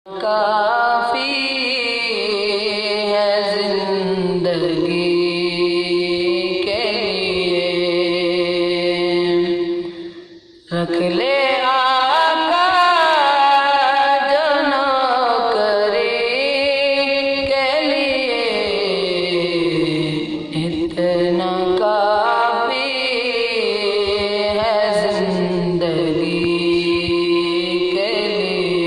کافی ہے زندگی کے لیے، رکھ لے آقا جو نوکری کے لیے، اتنا کافی ہے زندگی کے لیے۔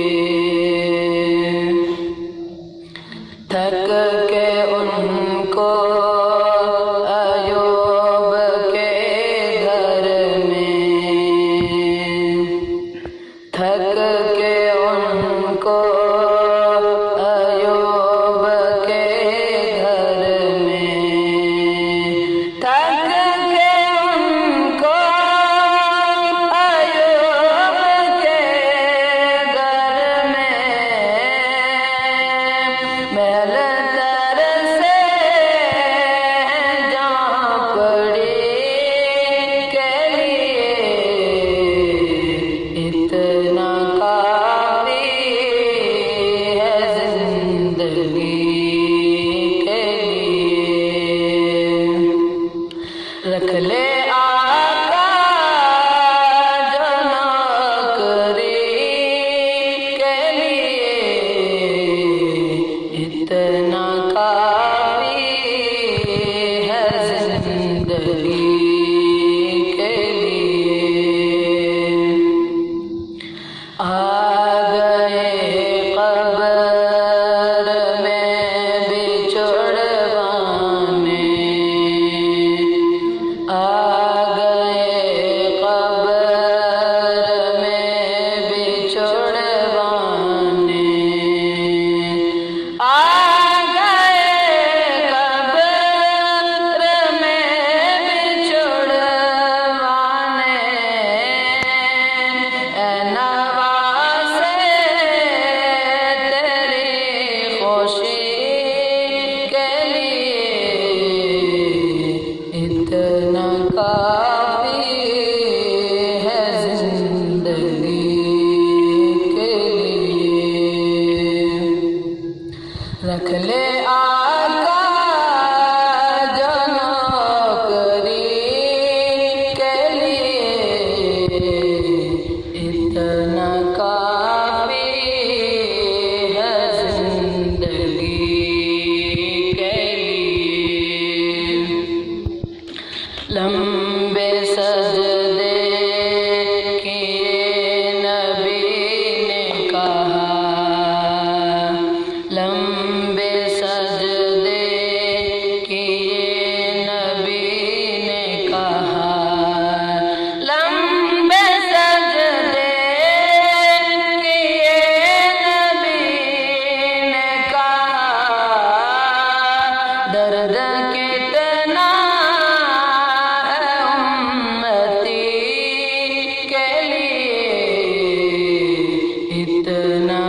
تھک کے ان کو ایوب کے گھر میں، تھک کے ان کو ایوب کے گھر میں، تھک کے ان کو ایوب کے گھر میں، محل تر سے جھونپڑی کے لیے، اتنا کافی ہے زندگی کے لیے، رکھ لے آقا جو نوکری کے لیے، اتنا کافی ہے زندگی کے لیے۔ آ گئے قبر میں بچھڑوانے، آ گئے قبر میں بچھڑوانے، آ گئے قبر میں بچھڑوانے، اے نواسے تیری خوشی کے لیے، اتنا کافی ہے زندگی کے لیے، رکھ لے آقا جو نوکری کے لیے، اتنا کافی ہے زندگی کے لیے۔ لمبے سجدے کیے نبی نے کہا، لمبے سجدے کیے نبی نے کہا، لمبے سجدے کیے نبی نے کہا، درد کتنا ہے امتی کے لیے، اتنا